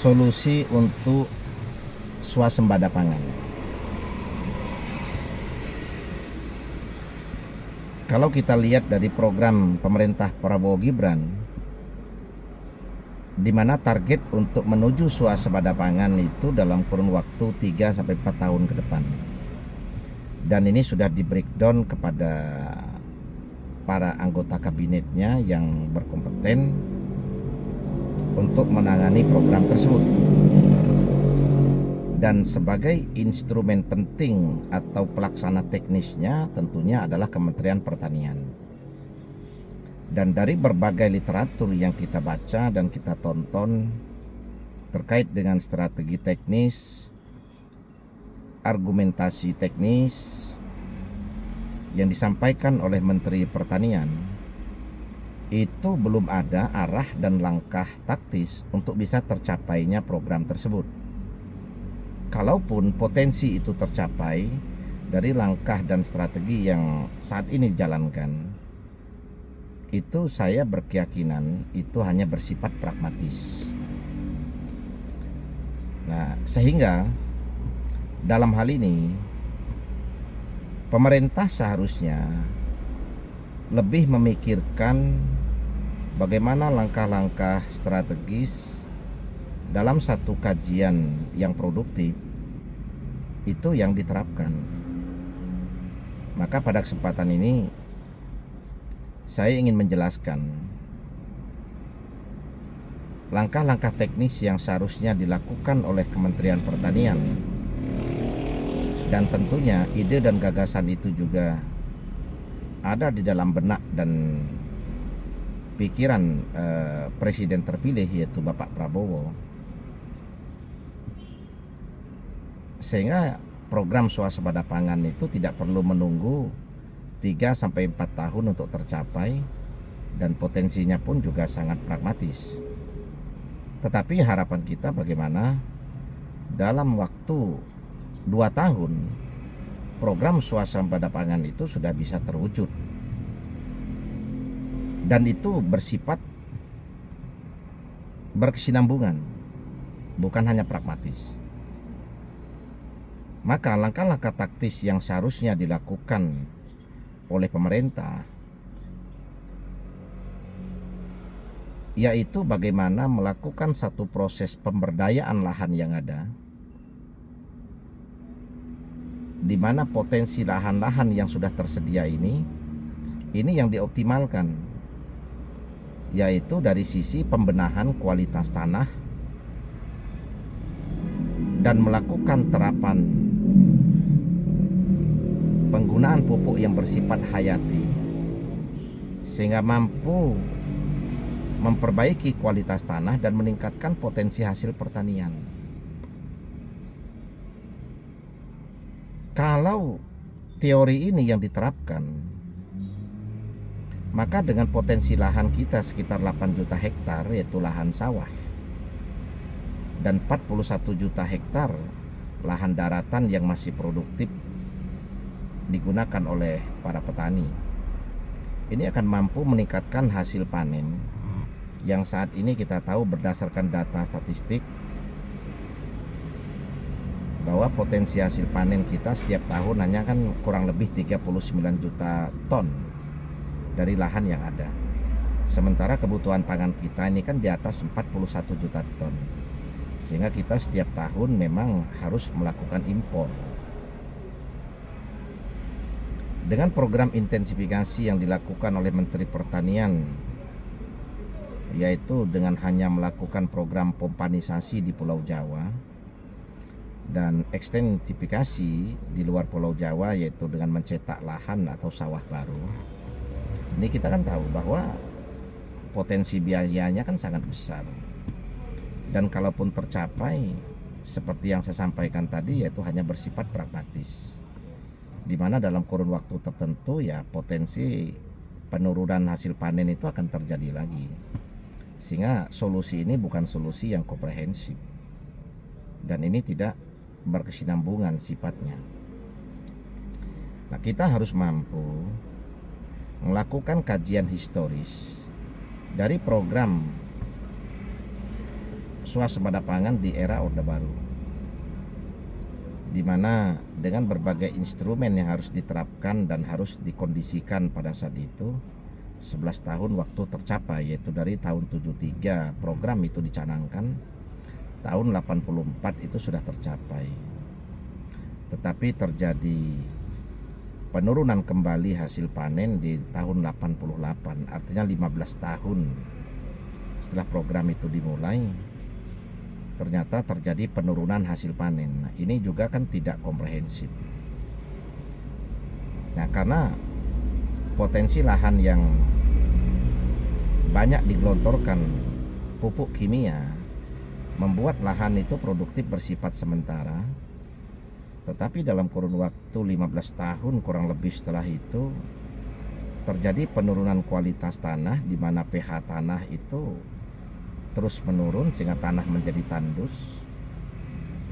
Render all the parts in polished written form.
solusi untuk swasembada pangan. Kalau kita lihat dari program pemerintah Prabowo Gibran, di mana target untuk menuju swasembada pangan itu dalam kurun waktu 3-4 tahun ke depan. Dan ini sudah di breakdown kepada para anggota kabinetnya yang berkompeten untuk menangani program tersebut. Dan sebagai instrumen penting atau pelaksana teknisnya tentunya adalah Kementerian Pertanian. Dan dari berbagai literatur yang kita baca dan kita tonton terkait dengan strategi teknis, argumentasi teknis yang disampaikan oleh Menteri Pertanian, itu belum ada arah dan langkah taktis untuk bisa tercapainya program tersebut. Kalaupun potensi itu tercapai dari langkah dan strategi yang saat ini dijalankan, itu saya berkeyakinan itu hanya bersifat pragmatis. Nah, sehingga dalam hal ini pemerintah seharusnya lebih memikirkan bagaimana langkah-langkah strategis dalam satu kajian yang produktif itu yang diterapkan. Maka pada kesempatan ini saya ingin menjelaskan langkah-langkah teknis yang seharusnya dilakukan oleh Kementerian Pertanian. Dan tentunya ide dan gagasan itu juga ada di dalam benak dan pikiran Presiden terpilih, yaitu Bapak Prabowo. Sehingga program swasembada pangan itu tidak perlu menunggu 3-4 tahun untuk tercapai, dan potensinya pun juga sangat pragmatis. Tetapi harapan kita bagaimana dalam waktu 2 tahun program swasembada pangan itu sudah bisa terwujud, dan itu bersifat berkesinambungan, bukan hanya pragmatis. Maka langkah-langkah taktis yang seharusnya dilakukan oleh pemerintah yaitu bagaimana melakukan satu proses pemberdayaan lahan yang ada, di mana potensi lahan-lahan yang sudah tersedia ini yang dioptimalkan, yaitu dari sisi pembenahan kualitas tanah dan melakukan terapan penggunaan pupuk yang bersifat hayati sehingga mampu memperbaiki kualitas tanah dan meningkatkan potensi hasil pertanian. Kalau teori ini yang diterapkan, maka dengan potensi lahan kita sekitar 8 juta hektar, yaitu lahan sawah, dan 41 juta hektar lahan daratan yang masih produktif digunakan oleh para petani, ini akan mampu meningkatkan hasil panen yang saat ini kita tahu berdasarkan data statistik bahwa potensi hasil panen kita setiap tahun hanya kan kurang lebih 39 juta ton dari lahan yang ada. Sementara kebutuhan pangan kita ini kan di atas 41 juta ton. Sehingga kita setiap tahun memang harus melakukan impor. Dengan program intensifikasi yang dilakukan oleh Menteri Pertanian, yaitu dengan hanya melakukan program pompanisasi di Pulau Jawa dan ekstensifikasi di luar Pulau Jawa, yaitu dengan mencetak lahan atau sawah baru. Ini kita kan tahu bahwa potensi biayanya kan sangat besar, dan kalaupun tercapai seperti yang saya sampaikan tadi, yaitu hanya bersifat pragmatis, di mana dalam kurun waktu tertentu ya potensi penurunan hasil panen itu akan terjadi lagi. Sehingga solusi ini bukan solusi yang komprehensif, dan ini tidak berkesinambungan sifatnya. Nah, kita harus mampu melakukan kajian historis dari program swasembada pangan di era Orde Baru, di mana dengan berbagai instrumen yang harus diterapkan dan harus dikondisikan pada saat itu, 11 tahun waktu tercapai, yaitu dari tahun 73 program itu dicanangkan, tahun 84 itu sudah tercapai. Tetapi terjadi penurunan kembali hasil panen di tahun 88, artinya 15 tahun setelah program itu dimulai, ternyata terjadi penurunan hasil panen. Nah, ini juga kan tidak komprehensif. Nah, karena potensi lahan yang banyak digelontorkan pupuk kimia membuat lahan itu produktif bersifat sementara. Tetapi dalam kurun waktu 15 tahun kurang lebih setelah itu terjadi penurunan kualitas tanah, di mana pH tanah itu terus menurun sehingga tanah menjadi tandus.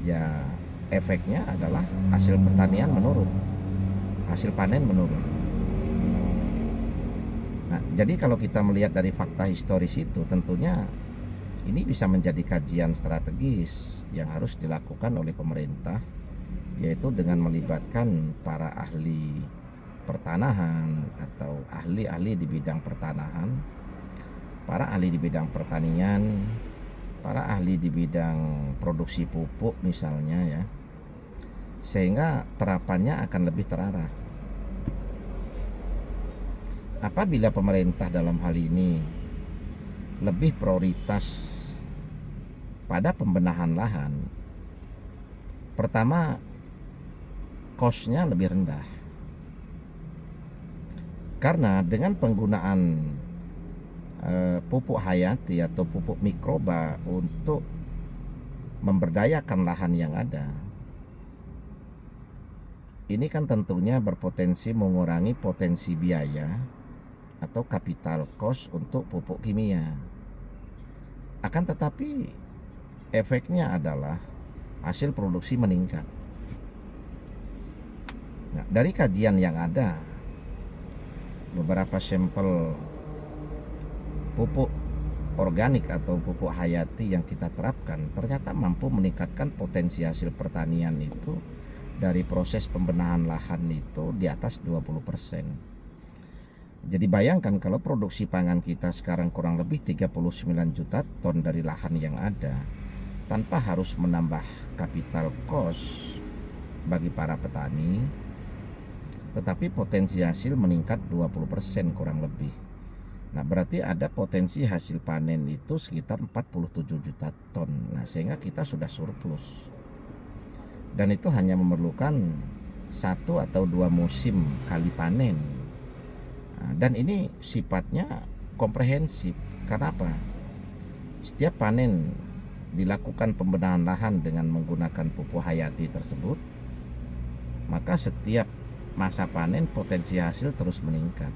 Ya, efeknya adalah hasil pertanian menurun, hasil panen menurun. Nah, jadi kalau kita melihat dari fakta historis itu, tentunya ini bisa menjadi kajian strategis yang harus dilakukan oleh pemerintah, yaitu dengan melibatkan para ahli pertanahan atau ahli-ahli di bidang pertanahan, para ahli di bidang pertanian, para ahli di bidang produksi pupuk misalnya ya, sehingga terapannya akan lebih terarah. Apabila pemerintah dalam hal ini lebih prioritas pada pembenahan lahan, pertama cost-nya lebih rendah, karena dengan penggunaan pupuk hayati atau pupuk mikroba untuk memberdayakan lahan yang ada, ini kan tentunya berpotensi mengurangi potensi biaya atau capital cost untuk pupuk kimia. Akan tetapi efeknya adalah hasil produksi meningkat. Nah, dari kajian yang ada, beberapa sampel pupuk organik atau pupuk hayati yang kita terapkan ternyata mampu meningkatkan potensi hasil pertanian itu dari proses pembenahan lahan itu di atas 20%. Jadi bayangkan kalau produksi pangan kita sekarang kurang lebih 39 juta ton dari lahan yang ada, tanpa harus menambah capital cost bagi para petani, tetapi potensi hasil meningkat 20% kurang lebih. Nah, berarti ada potensi hasil panen itu sekitar 47 juta ton. Nah, sehingga kita sudah surplus. Dan itu hanya memerlukan 1 atau 2 musim kali panen. Nah, dan ini sifatnya komprehensif. Karena apa? Setiap panen dilakukan pembenahan lahan dengan menggunakan pupuk hayati tersebut, maka setiap masa panen potensi hasil terus meningkat.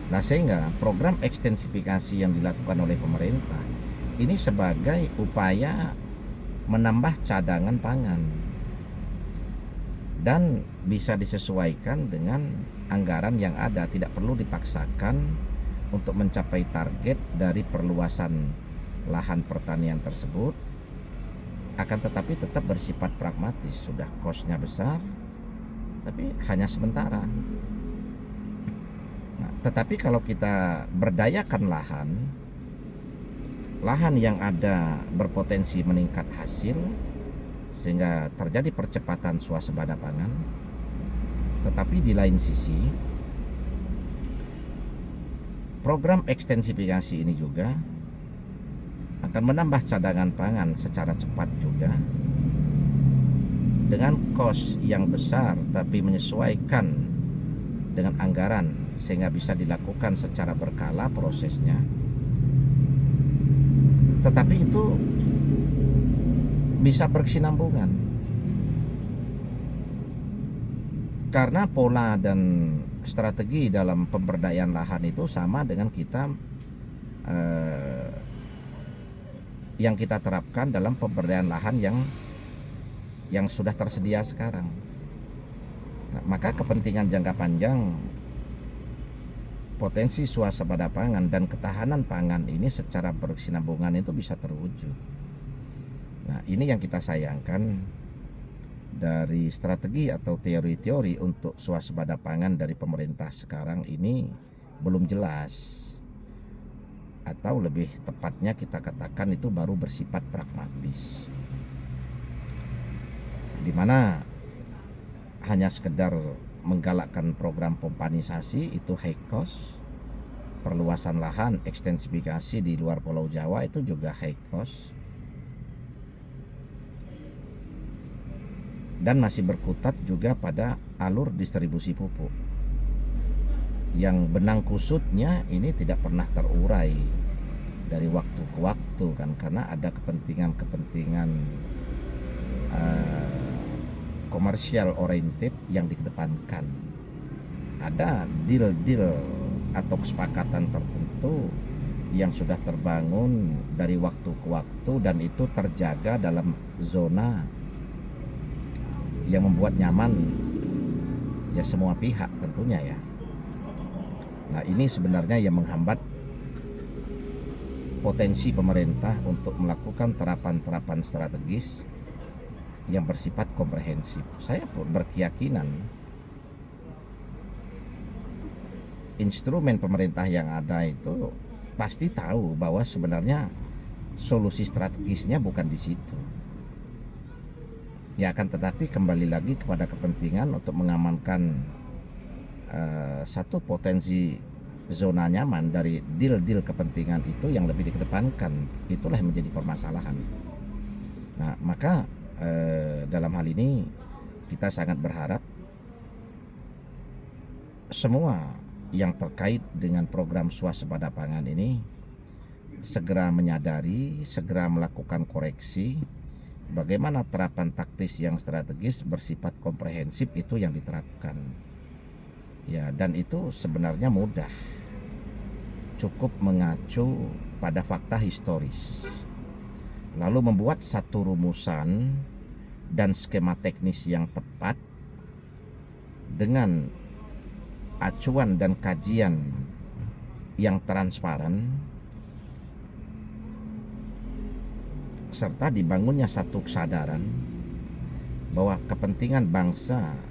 Nah, sehingga program ekstensifikasi yang dilakukan oleh pemerintah ini sebagai upaya menambah cadangan pangan dan bisa disesuaikan dengan anggaran yang ada, tidak perlu dipaksakan untuk mencapai target dari perluasan lahan pertanian tersebut. Akan tetapi tetap bersifat pragmatis, sudah cost-nya besar tapi hanya sementara. Nah, tetapi kalau kita berdayakan lahan yang ada berpotensi meningkat hasil sehingga terjadi percepatan swasembada pangan, tetapi di lain sisi program ekstensifikasi ini juga akan menambah cadangan pangan secara cepat juga dengan kos yang besar, tapi menyesuaikan dengan anggaran sehingga bisa dilakukan secara berkala prosesnya. Tetapi itu bisa berkesinambungan karena pola dan strategi dalam pemberdayaan lahan itu sama dengan kita yang kita terapkan dalam pemberdayaan lahan yang sudah tersedia sekarang. Nah, maka kepentingan jangka panjang potensi swasembada pangan dan ketahanan pangan ini secara berkesinambungan itu bisa terwujud. Nah, ini yang kita sayangkan dari strategi atau teori-teori untuk swasembada pangan dari pemerintah sekarang ini belum jelas, atau lebih tepatnya kita katakan itu baru bersifat pragmatis, di mana hanya sekedar menggalakkan program pompanisasi itu high cost, perluasan lahan, ekstensifikasi di luar Pulau Jawa itu juga high cost, dan masih berkutat juga pada alur distribusi pupuk yang benang kusutnya ini tidak pernah terurai dari waktu ke waktu kan, karena ada kepentingan-kepentingan komersial oriented yang dikedepankan. Ada deal-deal atau kesepakatan tertentu yang sudah terbangun dari waktu ke waktu dan itu terjaga dalam zona yang membuat nyaman ya semua pihak tentunya ya. Nah, ini sebenarnya yang menghambat potensi pemerintah untuk melakukan terapan-terapan strategis yang bersifat komprehensif. Saya pun berkeyakinan instrumen pemerintah yang ada itu pasti tahu bahwa sebenarnya solusi strategisnya bukan di situ. Ya, akan tetapi kembali lagi kepada kepentingan untuk mengamankan satu potensi zona nyaman dari deal-deal kepentingan itu yang lebih dikedepankan. Itulah yang menjadi permasalahan. Nah, maka dalam hal ini kita sangat berharap semua yang terkait dengan program swasembada pangan ini segera menyadari, segera melakukan koreksi bagaimana terapan taktis yang strategis bersifat komprehensif itu yang diterapkan. Ya, dan itu sebenarnya mudah. Cukup mengacu pada fakta historis, lalu membuat satu rumusan dan skema teknis yang tepat dengan acuan dan kajian yang transparan, serta dibangunnya satu kesadaran bahwa kepentingan bangsa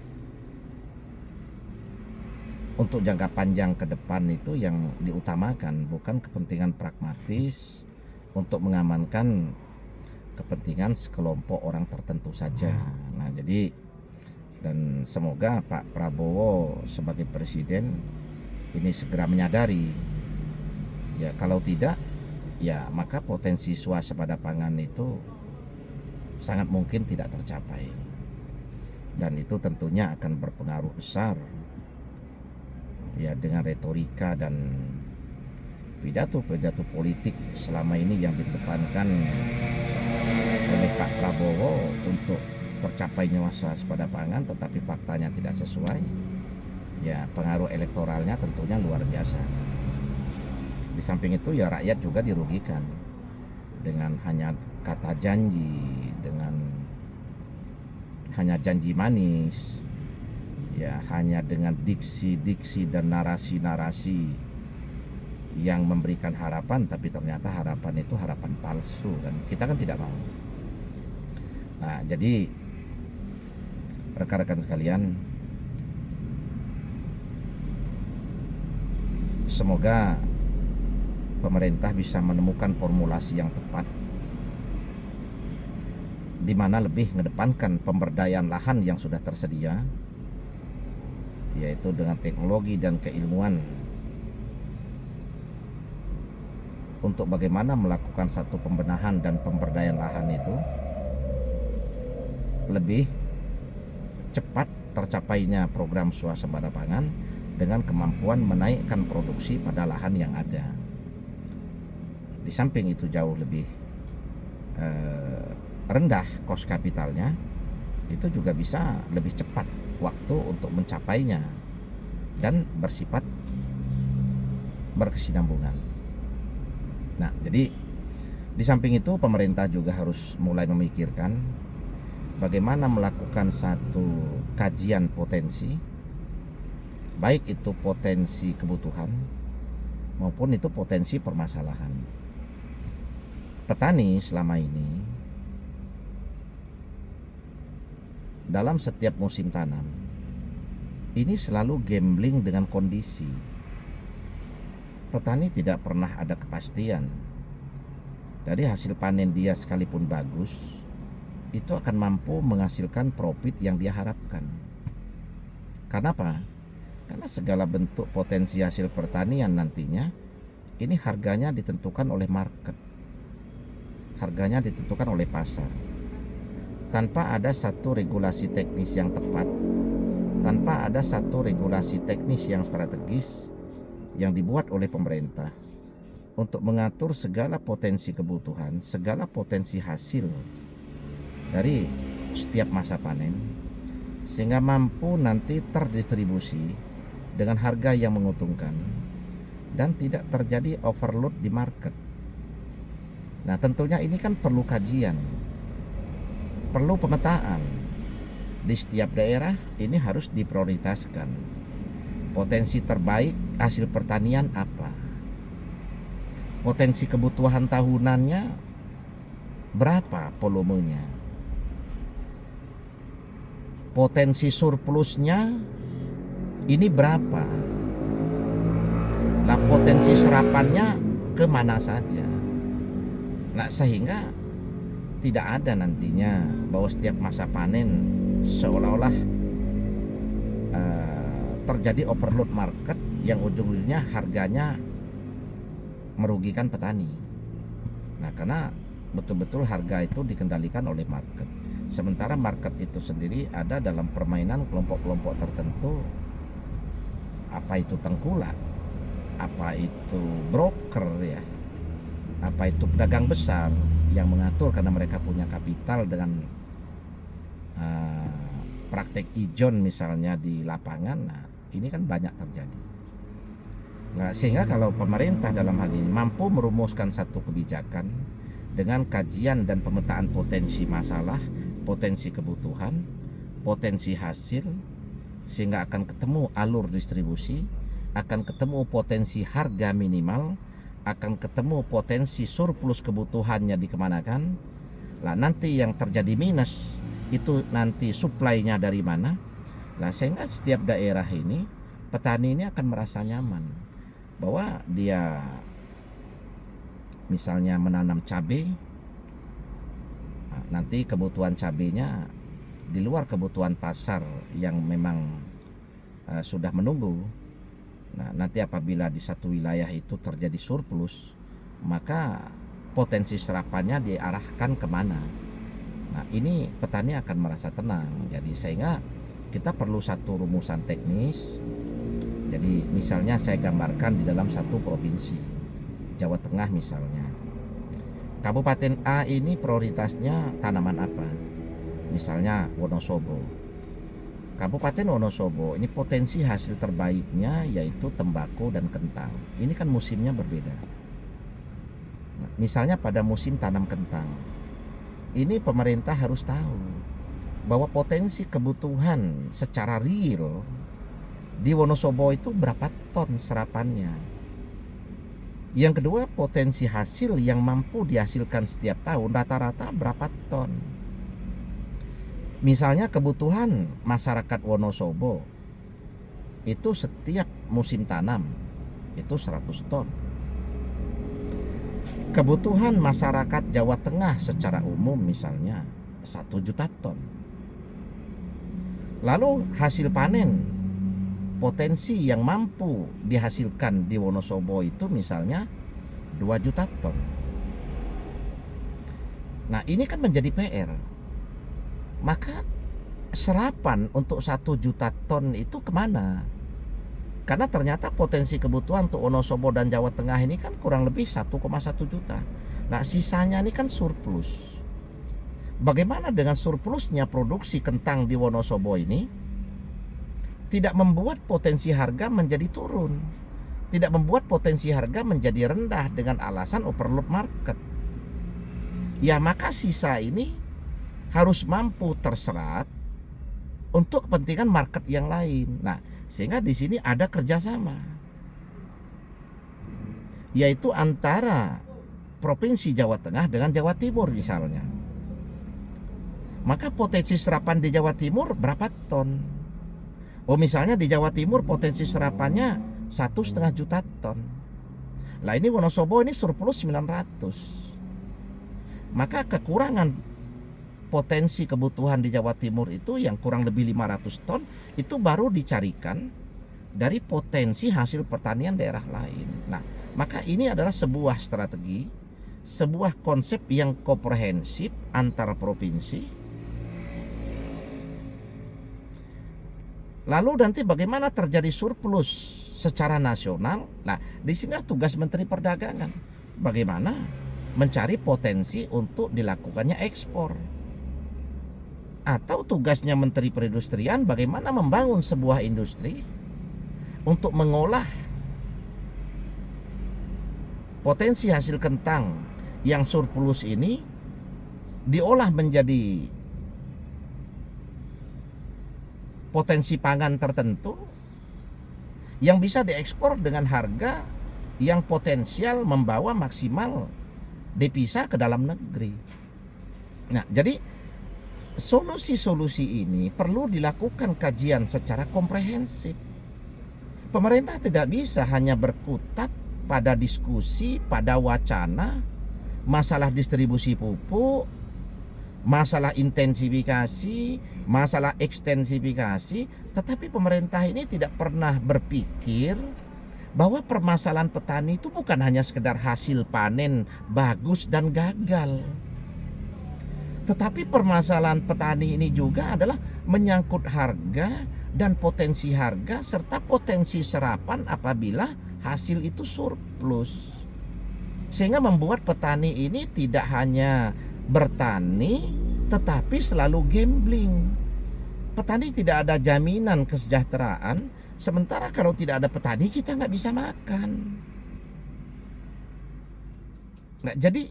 untuk jangka panjang ke depan itu yang diutamakan, bukan kepentingan pragmatis untuk mengamankan kepentingan sekelompok orang tertentu saja. Nah, jadi dan semoga Pak Prabowo sebagai presiden ini segera menyadari. Ya, kalau tidak, ya maka potensi swasembada pangan itu sangat mungkin tidak tercapai. Dan itu tentunya akan berpengaruh besar ya dengan retorika dan pidato-pidato politik selama ini yang dikedepankan oleh Pak Prabowo untuk tercapainya swasembada pangan, tetapi faktanya tidak sesuai. Ya, pengaruh elektoralnya tentunya luar biasa. Di samping itu ya rakyat juga dirugikan dengan hanya kata janji, dengan hanya janji manis, ya hanya dengan diksi-diksi dan narasi-narasi yang memberikan harapan, tapi ternyata harapan itu harapan palsu, dan kita kan tidak mau. Nah, jadi rekan-rekan sekalian, semoga pemerintah bisa menemukan formulasi yang tepat di mana lebih mengedepankan pemberdayaan lahan yang sudah tersedia, yaitu dengan teknologi dan keilmuan untuk bagaimana melakukan satu pembenahan dan pemberdayaan lahan itu lebih cepat tercapainya program swasembada pangan dengan kemampuan menaikkan produksi pada lahan yang ada. Di samping itu jauh lebih rendah cost kapitalnya, itu juga bisa lebih cepat waktu untuk mencapainya dan bersifat berkesinambungan. Nah, jadi di samping itu pemerintah juga harus mulai memikirkan bagaimana melakukan satu kajian potensi, baik itu potensi kebutuhan maupun itu potensi permasalahan. Petani selama ini dalam setiap musim tanam ini selalu gambling dengan kondisi. Petani tidak pernah ada kepastian dari hasil panen dia, sekalipun bagus, itu akan mampu menghasilkan profit yang dia harapkan. Karena apa? Karena segala bentuk potensi hasil pertanian nantinya ini harganya ditentukan oleh market, harganya ditentukan oleh pasar. Tanpa ada satu regulasi teknis yang tepat, tanpa ada satu regulasi teknis yang strategis yang dibuat oleh pemerintah untuk mengatur segala potensi kebutuhan, segala potensi hasil dari setiap masa panen, sehingga mampu nanti terdistribusi dengan harga yang menguntungkan dan tidak terjadi overload di market. Nah, tentunya ini kan perlu kajian, perlu pemetaan. Di setiap daerah ini harus diprioritaskan. Potensi terbaik hasil pertanian apa? Potensi kebutuhan tahunannya berapa volumenya? Potensi surplusnya ini berapa? Nah, potensi serapannya kemana saja? Nah, sehingga tidak ada nantinya bahwa setiap masa panen seolah-olah terjadi overload market yang ujung-ujungnya harganya merugikan petani. Nah, karena betul-betul harga itu dikendalikan oleh market. Sementara market itu sendiri ada dalam permainan kelompok-kelompok tertentu, apa itu tengkulak, apa itu broker ya, apa itu pedagang besar yang mengatur karena mereka punya kapital dengan praktek ijon misalnya di lapangan. Nah, ini kan banyak terjadi. Nah, sehingga kalau pemerintah dalam hal ini mampu merumuskan satu kebijakan dengan kajian dan pemetaan potensi masalah, potensi kebutuhan, potensi hasil, sehingga akan ketemu alur distribusi, akan ketemu potensi harga minimal, akan ketemu potensi surplus kebutuhannya dikemanakan. Nah, nanti yang terjadi minus itu nanti suplainya dari mana. Nah, sehingga setiap daerah ini, petani ini akan merasa nyaman bahwa dia misalnya menanam cabai, nanti kebutuhan cabainya di luar kebutuhan pasar yang memang sudah menunggu. Nah, nanti apabila di satu wilayah itu terjadi surplus, maka potensi serapannya diarahkan kemana. Nah, ini petani akan merasa tenang. Jadi sehingga kita perlu satu rumusan teknis. Jadi misalnya saya gambarkan di dalam satu provinsi, Jawa Tengah misalnya. Kabupaten A ini prioritasnya tanaman apa? Misalnya Wonosobo. Kabupaten Wonosobo ini potensi hasil terbaiknya yaitu tembakau dan kentang. Ini kan musimnya berbeda. Nah, misalnya pada musim tanam kentang, ini pemerintah harus tahu bahwa potensi kebutuhan secara real di Wonosobo itu berapa ton serapannya. Yang kedua, potensi hasil yang mampu dihasilkan setiap tahun rata-rata berapa ton. Misalnya kebutuhan masyarakat Wonosobo itu setiap musim tanam itu 100 ton. Kebutuhan masyarakat Jawa Tengah secara umum misalnya 1 juta ton. Lalu hasil panen potensi yang mampu dihasilkan di Wonosobo itu misalnya 2 juta ton. Nah, ini kan menjadi PR. Maka serapan untuk 1 juta ton itu kemana? Karena ternyata potensi kebutuhan untuk Wonosobo dan Jawa Tengah ini kan kurang lebih 1,1 juta. Nah, sisanya ini kan surplus. Bagaimana dengan surplusnya produksi kentang di Wonosobo ini? Tidak membuat potensi harga menjadi turun, tidak membuat potensi harga menjadi rendah dengan alasan overload market. Ya, maka sisa ini harus mampu terserap untuk kepentingan market yang lain. Nah, sehingga di sini ada kerjasama. yaitu antara Provinsi Jawa Tengah dengan Jawa Timur misalnya. Maka potensi serapan di Jawa Timur berapa ton? Oh, misalnya di Jawa Timur potensi serapannya 1,5 juta ton. Lah ini Wonosobo ini surplus 900. Maka kekurangan potensi kebutuhan di Jawa Timur itu yang kurang lebih 500 ton itu baru dicarikan dari potensi hasil pertanian daerah lain. Nah, maka ini adalah sebuah strategi, sebuah konsep yang komprehensif antar provinsi. Lalu nanti bagaimana terjadi surplus secara nasional? Nah, di sini tugas Menteri Perdagangan. Bagaimana mencari potensi untuk dilakukannya ekspor. Atau tugasnya Menteri Perindustrian bagaimana membangun sebuah industri untuk mengolah potensi hasil kentang yang surplus ini diolah menjadi potensi pangan tertentu yang bisa diekspor dengan harga yang potensial membawa maksimal devisa ke dalam negeri. Nah, jadi solusi-solusi ini perlu dilakukan kajian secara komprehensif. Pemerintah tidak bisa hanya berkutat pada diskusi, pada wacana, masalah distribusi pupuk, masalah intensifikasi, masalah ekstensifikasi, tetapi pemerintah ini tidak pernah berpikir bahwa permasalahan petani itu bukan hanya sekedar hasil panen bagus dan gagal. Tetapi permasalahan petani ini juga adalah menyangkut harga dan potensi harga serta potensi serapan apabila hasil itu surplus. Sehingga membuat petani ini tidak hanya bertani tetapi selalu gambling. Petani tidak ada jaminan kesejahteraan, sementara kalau tidak ada petani kita nggak bisa makan. Nah, jadi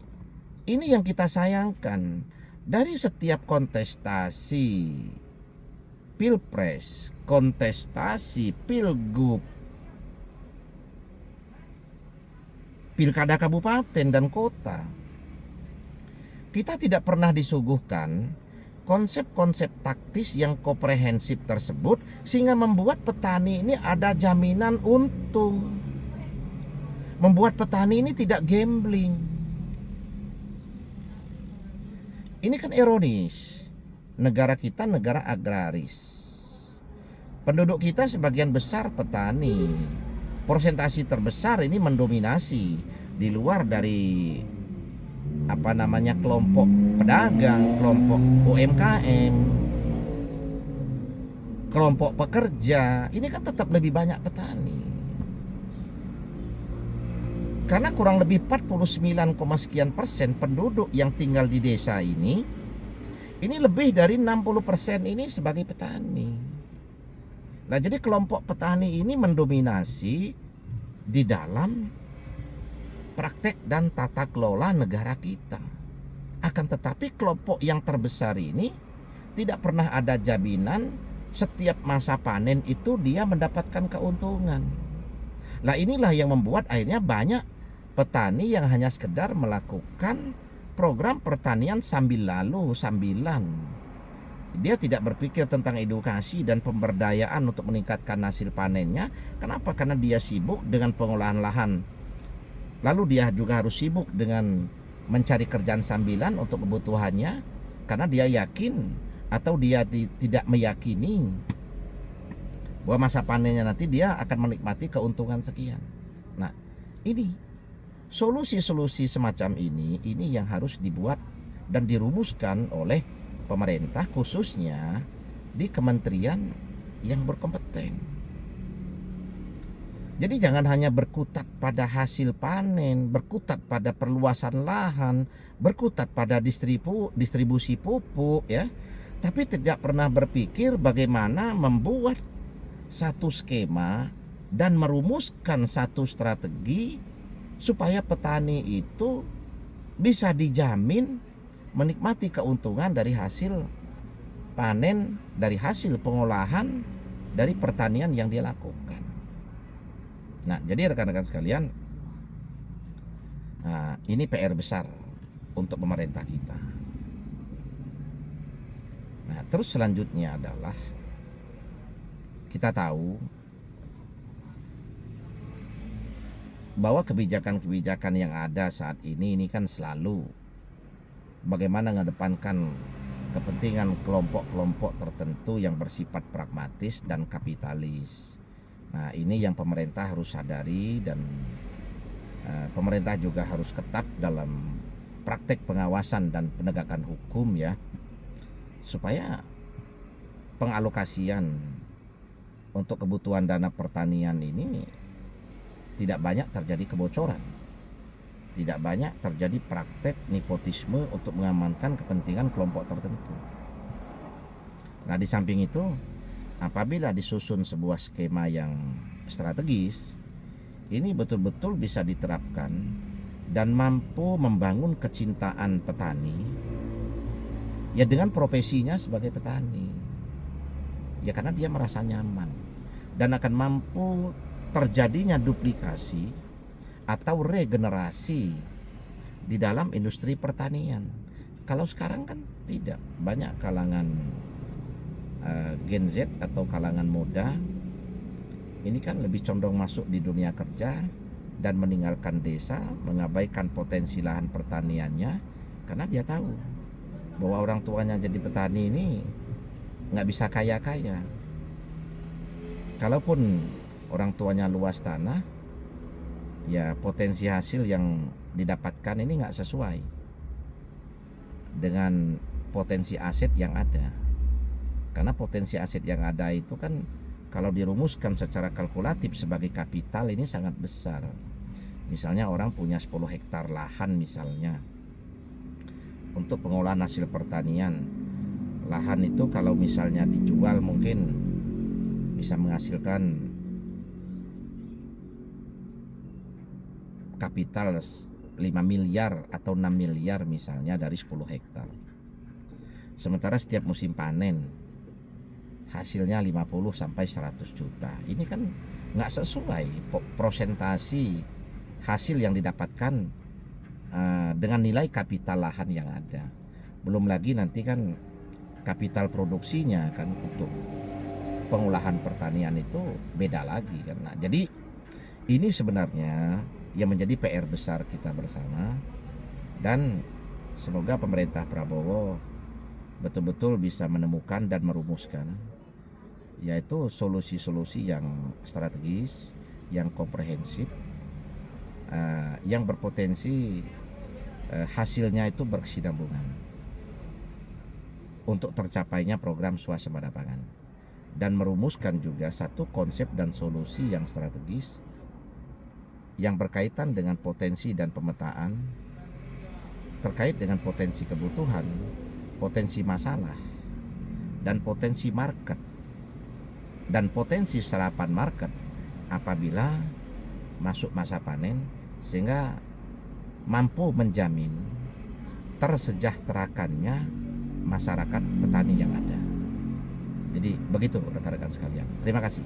ini yang kita sayangkan dari setiap kontestasi pilpres, kontestasi pilgub, pilkada kabupaten dan kota, kita tidak pernah disuguhkan konsep-konsep taktis yang komprehensif tersebut sehingga membuat petani ini ada jaminan untung, membuat petani ini tidak gambling. Ini kan ironis. Negara kita negara agraris. Penduduk kita sebagian besar petani. Persentase terbesar ini mendominasi di luar dari kelompok pedagang, kelompok UMKM, kelompok pekerja. Ini kan tetap lebih banyak petani. Karena kurang lebih 49, sekian persen penduduk yang tinggal di desa ini lebih dari 60% ini sebagai petani. Nah, jadi kelompok petani ini mendominasi di dalam praktek dan tata kelola negara kita. Akan tetapi kelompok yang terbesar ini tidak pernah ada jaminan setiap masa panen itu dia mendapatkan keuntungan. Nah, inilah yang membuat akhirnya banyak petani yang hanya sekedar melakukan program pertanian sambil lalu sambilan. Dia tidak berpikir tentang edukasi dan pemberdayaan untuk meningkatkan hasil panennya. Kenapa? Karena dia sibuk dengan pengolahan lahan. Lalu dia juga harus sibuk dengan mencari kerjaan sambilan untuk kebutuhannya, karena dia yakin atau dia tidak meyakini bahwa masa panennya nanti dia akan menikmati keuntungan sekian. Nah, ini solusi-solusi semacam ini yang harus dibuat dan dirumuskan oleh pemerintah, khususnya di kementerian yang berkompeten. Jadi jangan hanya berkutat pada hasil panen, berkutat pada perluasan lahan, berkutat pada distribusi pupuk ya, tapi tidak pernah berpikir bagaimana membuat satu skema dan merumuskan satu strategi supaya petani itu bisa dijamin menikmati keuntungan dari hasil panen, dari hasil pengolahan dari pertanian yang dia lakukan. Nah, jadi rekan-rekan sekalian, Nah, ini PR besar untuk pemerintah kita. Nah, terus selanjutnya adalah kita tahu bahwa kebijakan-kebijakan yang ada saat ini kan selalu bagaimana mengedepankan kepentingan kelompok-kelompok tertentu yang bersifat pragmatis dan kapitalis. Nah, ini yang pemerintah harus sadari, dan pemerintah juga harus ketat dalam praktek pengawasan dan penegakan hukum ya, supaya pengalokasian untuk kebutuhan dana pertanian ini tidak banyak terjadi kebocoran, tidak banyak terjadi praktek nepotisme untuk mengamankan kepentingan kelompok tertentu. Nah, di samping itu, apabila disusun sebuah skema yang strategis, ini betul-betul bisa diterapkan dan mampu membangun kecintaan petani ya dengan profesinya sebagai petani, ya karena dia merasa nyaman, dan akan mampu terjadinya duplikasi atau regenerasi di dalam industri pertanian. Kalau sekarang kan tidak, banyak kalangan Gen Z atau kalangan muda ini kan lebih condong masuk di dunia kerja dan meninggalkan desa, mengabaikan potensi lahan pertaniannya karena dia tahu bahwa orang tuanya jadi petani ini nggak bisa kaya-kaya. Kalaupun orang tuanya luas tanah, ya potensi hasil yang didapatkan ini nggak sesuai dengan potensi aset yang ada. Karena potensi aset yang ada itu kan kalau dirumuskan secara kalkulatif sebagai kapital ini sangat besar. Misalnya orang punya 10 hektar lahan misalnya untuk pengolahan hasil pertanian. Lahan itu kalau misalnya dijual mungkin bisa menghasilkan kapital 5 miliar atau 6 miliar misalnya dari 10 hektar. Sementara setiap musim panen hasilnya 50 sampai 100 juta. Ini kan nggak sesuai prosentasi hasil yang didapatkan dengan nilai kapital lahan yang ada. Belum lagi nanti kan kapital produksinya kan untuk pengolahan pertanian itu beda lagi kan. Nah, jadi ini sebenarnya yang menjadi PR besar kita bersama, dan semoga pemerintah Prabowo betul-betul bisa menemukan dan merumuskan yaitu solusi-solusi yang strategis, yang komprehensif, yang berpotensi hasilnya itu berkesinambungan untuk tercapainya program swasembada pangan, dan merumuskan juga satu konsep dan solusi yang strategis yang berkaitan dengan potensi dan pemetaan terkait dengan potensi kebutuhan, potensi masalah, dan potensi market, dan potensi serapan market apabila masuk masa panen, sehingga mampu menjamin tersejahterakannya masyarakat petani yang ada. Jadi begitu rekan-rekan sekalian. Terima kasih.